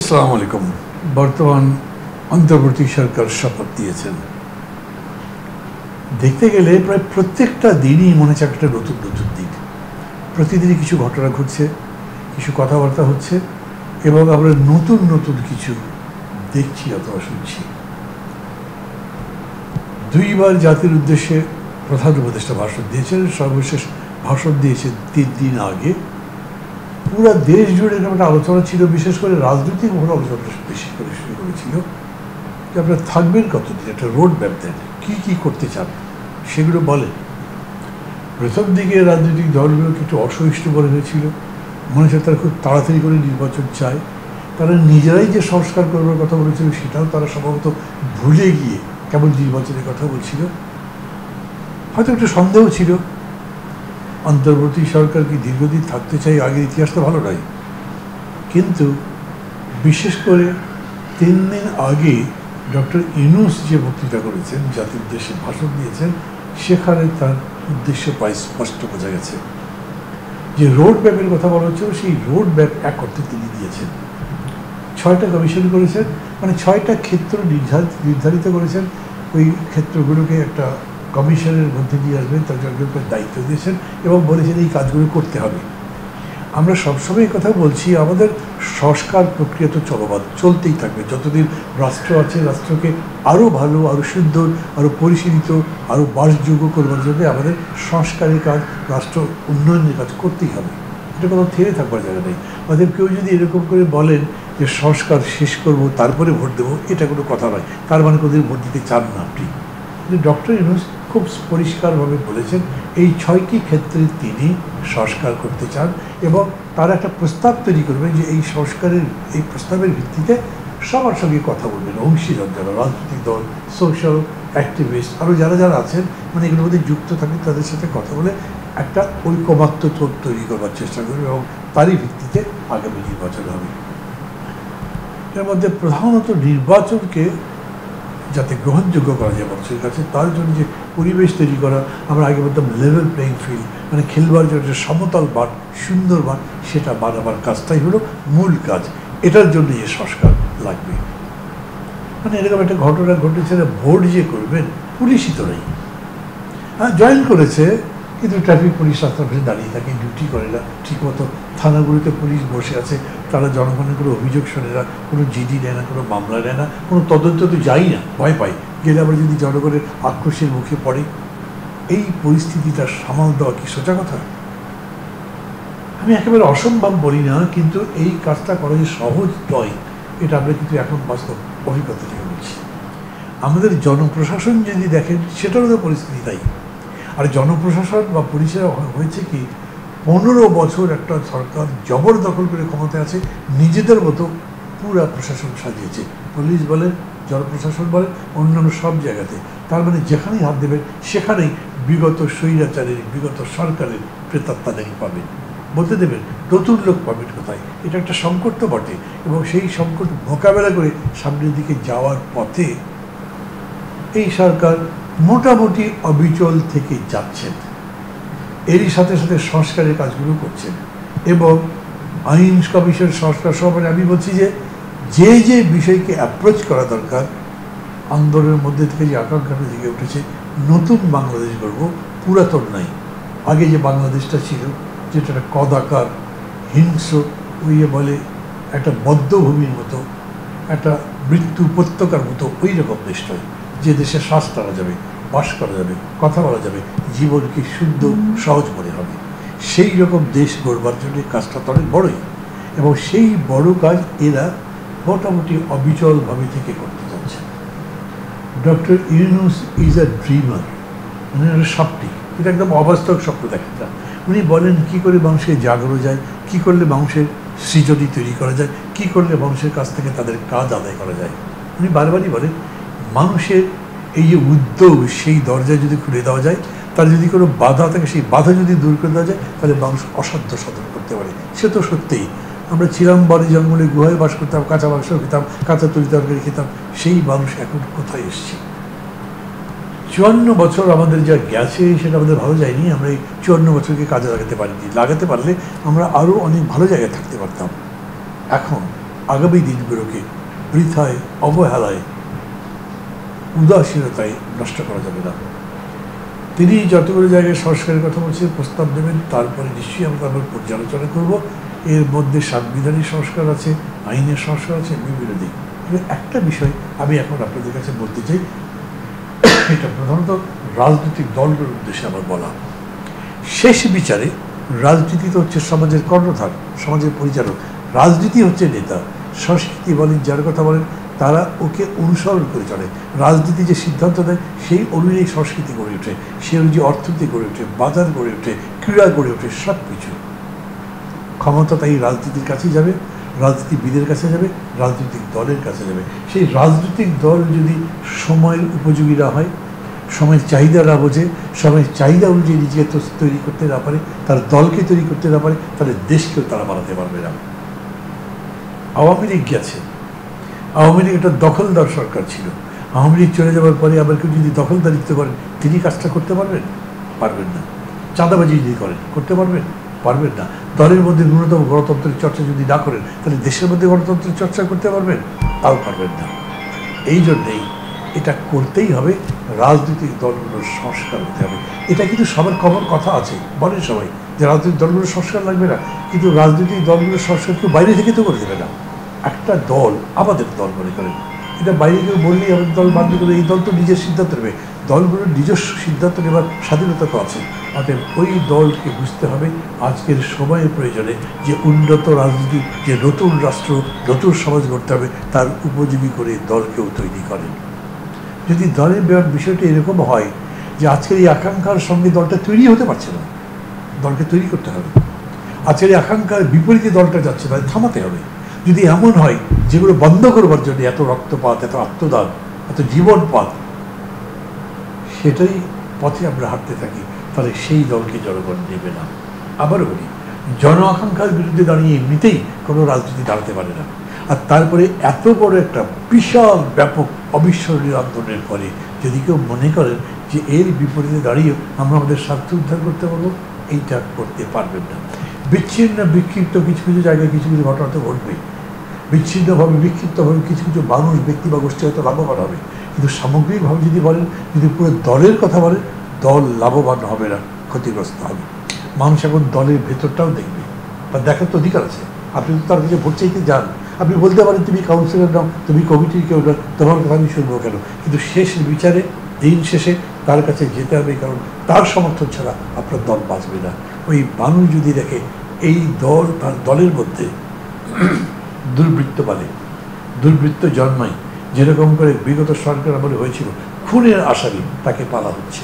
আসসালামু আলাইকুম। বর্তমান অন্তর্বর্তী সরকার শপথ দিয়েছেন। দেখতে গেলে প্রায় প্রত্যেকটা দিনই মনে হচ্ছে একটা নতুন নতুন দিন। প্রতিদিনই কিছু ঘটনা ঘটছে, কিছু কথাবার্তা হচ্ছে এবং আমরা নতুন নতুন কিছু দেখছি অথবা শুনছি। দুইবার জাতির উদ্দেশ্যে প্রধান উপদেষ্টা ভাষণ দিয়েছেন, সর্বশেষ ভাষণ দিয়েছেন 3 দিন আগে। পুরো দেশ জুড়ে একটা আলোচনা ছিল, বিশেষ করে রাজনৈতিক আলোচনা বেশি করে শুরু করেছিল যে আপনারা থাকবেন কতদিন, একটা রোড ম্যাপ দেন, কী করতে চান সেগুলো বলেন। প্রথম দিকে রাজনৈতিক দলগুলোকে একটু অসহিষ্ণু মনে হয়েছিল, মনে হচ্ছে তারা খুব তাড়াতাড়ি করে নির্বাচন চায়। তারা নিজেরাই যে সংস্কার করবার কথা বলেছিল সেটাও তারা সম্ভবত ভুলে গিয়ে কেবল নির্বাচনের কথা বলছিল। হয়তো একটু সন্দেহ ছিল অন্তর্বর্তী সরকার কি দীর্ঘদিন থাকতে চাই, আগের ইতিহাস তো ভালো নয়। কিন্তু বিশেষ করে 3 দিন আগে ডক্টর ইউনূস যে বক্তৃতা করেছেন, জাতির উদ্দেশ্যে ভাষণ দিয়েছেন, সেখানে তার উদ্দেশ্য প্রায় স্পষ্ট বোঝা গেছে। যে রোড ম্যাপের কথা বলা হচ্ছে সেই রোড ম্যাপ এক অর্থে তিনি দিয়েছেন। 6টা কমিশন করেছেন, মানে 6টা ক্ষেত্র নির্ধারিত করেছেন। ওই ক্ষেত্রগুলোকে একটা কমিশনের মধ্যে দিয়ে আসবেন, তার জন্য দায়িত্ব দিয়েছেন এবং বলেছেন এই কাজগুলো করতে হবে। আমরা সবসময় কথা বলছি, আমাদের সংস্কার প্রক্রিয়া তো চলমান, চলতেই থাকবে। যতদিন রাষ্ট্র আছে, রাষ্ট্রকে আরও ভালো, আরও সুন্দর, আরও পরিশীলিত, আরও বাসযোগ্য করবার জন্য আমাদের সংস্কারের কাজ, রাষ্ট্র উন্নয়নের কাজ করতেই হবে। এটা কোনো থেমে থাকবার জায়গা নেই। অতএব কেউ যদি এরকম করে বলেন যে সংস্কার শেষ করব তারপরে ভোট দেবো, এটা কোনো কথা নয়। তার মানে কোনোদিন ভোট দিতে চান না আপনি। কিন্তু ডক্টর ইউনূস খুব পরিষ্কারভাবে বলেছেন এই 6টি ক্ষেত্রে তিনি সংস্কার করতে চান এবং তার একটা প্রস্তাব তৈরি করবেন যে এই সংস্কারের, এই প্রস্তাবের ভিত্তিতে সবার সঙ্গে কথা বলবেন। অংশীদার যারা, রাজনৈতিক দল, সোশ্যাল অ্যাক্টিভিস্ট, আরও যারা যারা আছেন, মানে এগুলোর মধ্যে যুক্ত থাকেন, তাদের সাথে কথা বলে একটা ঐকমত্য তৈরি করবার চেষ্টা করবে এবং তারই ভিত্তিতে আগামী নির্বাচন হবে। এর মধ্যে প্রধানত নির্বাচনকে যাতে গ্রহণযোগ্য করা যায় মানুষের কাছে, তার জন্য যে পরিবেশ তৈরি করা, আমরা আগে বলতাম লেভেল প্লেইং ফিল্ড, মানে খেলবার জন্য যে সমতল মাঠ, সুন্দর মাঠ, সেটা বানাবার কাজটাই হলো মূল কাজ। এটার জন্য যে সংস্কার লাগবে। মানে এরকম একটা ঘটনা ঘটেছে, ভোট যে করবেন পুলিশই তো নেই। হ্যাঁ, জয়েন করেছে, কিন্তু ট্রাফিক পুলিশ রাস্তার পাশে দাঁড়িয়ে থাকে, ডিউটি করে না ঠিকমতো। থানাগুলোতে পুলিশ বসে আছে, তারা জনগণের কোনো অভিযোগ শোনে না, কোনো জিডি নেয় না, কোনো মামলা নেয় না, কোনো তদন্ত তো যাই না, ভয় পাই। গেলে আবার যদি জনগণের আক্রোশের মুখে পড়ে, এই পরিস্থিতিটা সামাল দেওয়া কি সোজা কথা? আমি একেবারে অসম্ভব বলি না, কিন্তু এই কাজটা করা যে সহজ নয়, এটা আমরা কিন্তু এখন বাস্তব অভিজ্ঞতা থেকে বলছি। আমাদের জনপ্রশাসন যদি দেখেন, সেটারও তো পরিস্থিতি তাই। আর জনপ্রশাসন বা পুলিশের হয়েছে কি, 15 বছর একটা সরকার জবরদখল করে ক্ষমতায় আছে, নিজেদের মতো পুরা প্রশাসন সাজিয়েছে। পুলিশ বলেন, জনপ্রশাসন বলেন, অন্যান্য সব জায়গাতে। তার মানে যেখানেই হাত দেবেন সেখানেই বিগত স্বৈরাচারের, বিগত সরকারের প্রেতাত্মাদারি পাবেন, বলতে দেবেন। নতুন লোক পাবেন কোথায়? এটা একটা সংকট তো বটে। এবং সেই সংকট মোকাবেলা করে সামনের দিকে যাওয়ার পথে এই সরকার মোটামুটি অবিচল থেকে যাচ্ছেন। এরই সাথে সাথে সংস্কারের কাজগুলো করছেন এবং আইন কমিশন সংস্কার সহ, মানে আমি বলছি যে যে বিষয়কে অ্যাপ্রোচ করা দরকার, আন্দোলনের মধ্যে থেকে যে আকাঙ্ক্ষাটা জেগে উঠেছে, নতুন বাংলাদেশ গড়ব, পুরাতন নাই। আগে যে বাংলাদেশটা ছিল, যেটা একটা কদাকার, হিংস্র, ওই বলে একটা বদ্ধভূমির মতো, একটা মৃত্যু উপত্যকার মতো, ওই রকম দেশ নয়, যে দেশে শ্বাস টানা যাবে, বাস করা যাবে, কথা বলা যাবে, জীবনকে শুদ্ধ সহজ মনে হবে। সেই রকম দেশ গড়বার জন্য কাজটা তো অনেক বড়ই, এবং সেই বড় কাজ এরা মোটামুটি অবিচলভাবে থেকে করতে যাচ্ছে। Doctor Yunus is a dreamer, মানে একটা স্বপ্নিক। এটা একদম অবাস্তব স্বপ্ন দেখেন না। উনি বলেন কী করে মানুষকে জাগানো যায়, কী করলে মানুষের সৃজনী তৈরি করা যায়, কী করলে মানুষের কাছ থেকে তাদের কাজ আদায় করা যায়। উনি বারবারই বলেন মানুষের এই যে উদ্যোগ, সেই দরজা যদি খুলে দেওয়া যায়, তার যদি কোনো বাধা থাকে, সেই বাধা যদি দূর করে দেওয়া যায়, তাহলে মানুষ অসাধ্য সাধন করতে পারে। সে তো সত্যিই। আমরা ছিলাম বাড়ি জঙ্গলে, গুহায় বাস করতাম, কাঁচা মাংস খেতাম, কাঁচা তরি তরকারি খেতাম, সেই মানুষ এখন কোথায় এসছে? 54 বছর আমাদের যা গেছে সেটা আমাদের ভালো যায়নি। আমরা এই 54 বছরকে কাজে লাগাতে পারিনি। লাগাতে পারলে আমরা আরও অনেক ভালো জায়গায় থাকতে পারতাম। এখন আগামী দিনগুলোকে বৃথায়, অবহেলায়, উদাসীনতায় নষ্ট করা যাবে না। তিনি যতগুলো জায়গায় সংস্কারের কথা বলছেন, প্রস্তাব দেবেন, তারপরে নিশ্চয়ই আমরা তারপর পর্যালোচনা করব। এর মধ্যে সাংবিধানিক সংস্কার আছে, আইনের সংস্কার আছে, বিভিন্ন দিক। একটা বিষয় আমি এখন আপনাদের কাছে বলতে চাই, এটা প্রধানত রাজনৈতিক দলগুলোর উদ্দেশ্যে আমার বলা। শেষ বিচারে রাজনীতি তো হচ্ছে সমাজের কর্ণধার, সমাজের পরিচালক। রাজনীতি হচ্ছে নেতা। সংস্কৃতি বলেন, যার কথা বলেন, তারা ওকে অনুসরণ করে চলে। রাজনীতি যে সিদ্ধান্ত দেয় সেই অনুযায়ী সংস্কৃতি গড়ে ওঠে, সেই অনুযায়ী অর্থনীতি গড়ে ওঠে, বাজার গড়ে ওঠে, ক্রীড়া গড়ে ওঠে, সব কিছু। ক্ষমতা তাই রাজনীতির কাছেই যাবে, রাজনীতিবিদের কাছে যাবে, রাজনৈতিক দলের কাছে যাবে। সেই রাজনৈতিক দল যদি সময়ের উপযোগী না হয়, সময়ের চাহিদা না বোঝে, সময়ের চাহিদা অনুযায়ী নিজেকে তৈরি করতে না পারে, তার দলকে তৈরি করতে না পারে, তাহলে দেশকেও তারা বানাতে পারবে না। আওয়ামী লীগ গেছে, আওয়ামী লীগ একটা দখলদার সরকার ছিল। আওয়ামী লীগ চলে যাওয়ার পরে আবার কেউ যদি দখলদারিত্ব করেন, তিনি কাজটা করতে পারবেন? পারবেন না। চাঁদাবাজি যদি করেন, করতে পারবেন? পারবেন না। দলের মধ্যে ন্যূনতম গণতন্ত্রের চর্চা যদি না করেন, তাহলে দেশের মধ্যে গণতন্ত্রের চর্চা করতে পারবেন? তাও পারবেন না। এই জন্যেই এটা করতেই হবে, রাজনৈতিক দলগুলোর সংস্কার হতে হবে। এটা কিন্তু সবার কমন কথা আছে, বলেন সবাই যে রাজনৈতিক দলগুলোর সংস্কার লাগবে না, কিন্তু রাজনৈতিক দলগুলোর সংস্কার কেউ বাইরে থেকে তো করে দেবে না। একটা দল আমাদের দল মনে করেন, এটা বাইরে কেউ বললেই আমাদের দল মানবে করে, এই দল তো নিজের সিদ্ধান্ত নেবে। দলগুলোর নিজস্ব সিদ্ধান্ত নেবার স্বাধীনতা তো আছে। অতএব ওই দলকে বুঝতে হবে আজকের সময়ের প্রয়োজনে যে উন্নত রাজনীতি, যে নতুন রাষ্ট্র, নতুন সমাজ গড়তে হবে, তার উপযোগী করে দলকেও তৈরি করেন। যদি দলের বিষয়টা এরকম হয় যে আজকের এই আকাঙ্ক্ষার সঙ্গে দলটা তৈরি হতে পারছে না, দলকে তৈরি করতে হবে। আজকের এই আকাঙ্ক্ষার বিপরীতে দলটা যাচ্ছে, তাই থামাতে হবে। যদি এমন হয় যেগুলো বন্ধ করবার জন্য এত রক্তপাত, এত আত্মদান, এত জীবনপাত, সেটাই পথে আমরা হাঁটতে থাকি, তাহলে সেই দলকে জনগণ নেবে না। আবারও বলি, জন আকাঙ্ক্ষার বিরুদ্ধে দাঁড়িয়ে এমনিতেই কোনো রাজনীতি দাঁড়াতে পারে না। আর তারপরে এত বড় একটা বিশাল ব্যাপক অবিস্মরণীয় আন্দোলনের পরে যদি কেউ মনে করেন যে এর বিপরীতে দাঁড়িয়েও আমরা আমাদের স্বার্থ উদ্ধার করতে পারবো, এইটা করতে পারবেন না। বিচ্ছিন্ন বিক্ষিপ্ত কিছু কিছু জায়গায় কিছু কিছু ঘটনা তো ঘটবে, বিচ্ছিন্নভাবে বিক্ষিপ্তভাবে কিছু কিছু মানুষ, ব্যক্তি বা গোষ্ঠী হয়তো লাভবান হবে, কিন্তু সামগ্রিকভাবে যদি বলেন, যদি পুরো দলের কথা বলেন, দল লাভবান হবে না, ক্ষতিগ্রস্ত হবে। মানুষ এখন দলের ভেতরটাও দেখবে, বা দেখার তো অধিকার আছে। আপনি তো তার কাছে ভোট চাইতে যান, আপনি বলতে পারেন তুমি কাউন্সিলর নাও, তুমি কমিটির কেউ নাও, তোমার কথা আমি শুনবো কেন? কিন্তু শেষ বিচারে, দিন শেষে তার কাছে যেতে হবে, কারণ তার সমর্থন ছাড়া আপনার দল বাঁচবে না। ওই মানুষ যদি দেখে এই দল, তার দলের মধ্যে দুর্বৃত্ত বাড়ে, দুর্বৃত্ত জন্মায়, যেরকম করে বিগত সরকার আমলে হয়েছিল, খুনের আসামি তাকে পালা হচ্ছে,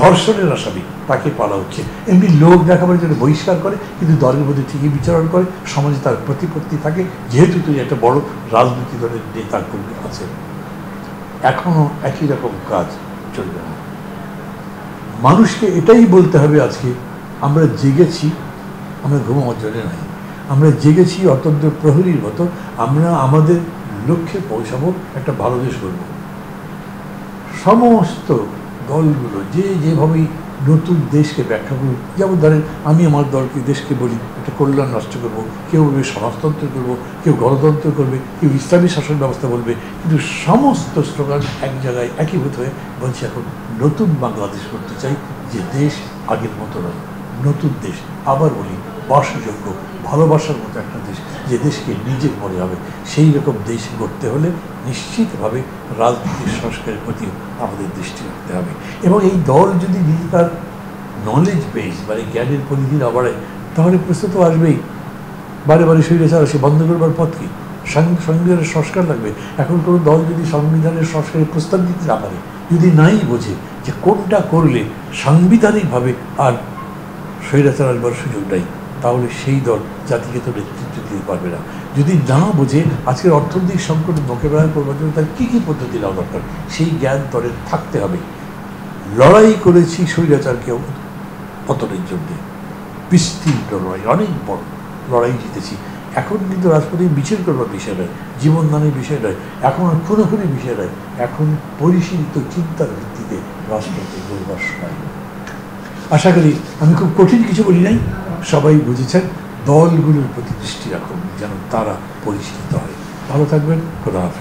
ধর্ষণের আসামি তাকে পালা হচ্ছে, এমনি লোক দেখাবার জন্য বহিষ্কার করে, কিন্তু দলের মধ্যে ঠিকই বিচারণ করে, সমাজে তার প্রতিপত্তি থাকে, যেহেতু তুই একটা বড় রাজনৈতিক দলের নেতা কর্মী আছে। এখনো একই রকম কাজ চলবে না। মানুষকে এটাই বলতে হবে আজকে, আমরা জেগেছি, আমরা ঘুমাবার জন্য নাই, আমরা জেগেছি অত্যন্ত প্রহরীর মতো, আমরা আমাদের লক্ষ্যে পৌঁছাবো, একটা ভালো দেশ করব। সমস্ত দলগুলো যে যেভাবেই নতুন দেশকে ব্যাখ্যা করুক, যেমন ধরেন আমি আমার দলকে, দেশকে বলি একটা কল্যাণ রাষ্ট্র করবো, কেউ বলবে সমাজতন্ত্র করবো, কেউ গণতন্ত্র করবে, কেউ ইসলামী শাসন ব্যবস্থা বলবে, কিন্তু সমস্ত স্লোগান এক জায়গায় একীভূত হয়ে বলছে এখন নতুন বাংলাদেশ করতে চাই, যে দেশ আগের মতো নয়, নতুন দেশ। আবার বলি, বাসযোগ্য, ভালোবাসার মতো একটা দেশ, যে দেশকে নিজের মনে হবে, সেই রকম দেশ গড়তে হলে নিশ্চিতভাবে রাজনীতির সংস্কারের প্রতি আমাদের দৃষ্টি রাখতে হবে। এবং এই দল যদি নিজে তার নলেজ বেস, মানে জ্ঞানের পরিধি না বাড়ায়, তাহলে প্রশ্ন তো আসবেই, বারে বারে স্বৈরাচার সে বন্ধ করবার পথ কি? সংবিধানের সংস্কার লাগবে। এখন কোনো দল যদি সংবিধানের সংস্কারের প্রস্তাব দিতে না পারে, যদি নাই বোঝে যে কোনটা করলে সাংবিধানিকভাবে আর স্বৈরাচার আসবার সুযোগ নাই, তাহলে সেই দল জাতিকে তো নেতৃত্ব দিতে পারবে না। যদি না বোঝে আজকের অর্থনৈতিক সংকট মোকাবেলা করবার জন্য তার কী কী পদ্ধতি নেওয়া দরকার, সেই জ্ঞান দলের থাকতে হবে। লড়াই করেছি স্বৈরাচারকে পতনের জন্যে, বিস্তীর্ণ লড়াই, অনেক বড় লড়াই জিতেছি। এখন কিন্তু রাজপথে মিছিল করবার বিষয় নয়, জীবনদানের বিষয় নয়, এখন আর খুনোখুনির বিষয় নয়, এখন পরিশীলিত চিন্তার ভিত্তিতে রাজপথে গড়বার সময়। আশা করি আমি খুব কঠিন কিছু বলি নাই, সবাই বুঝেছেন। দলগুলোর প্রতি দৃষ্টি রাখুন যেন তারা পরিচিত হয়। ভালো থাকবেন। খোদা হাফেজ।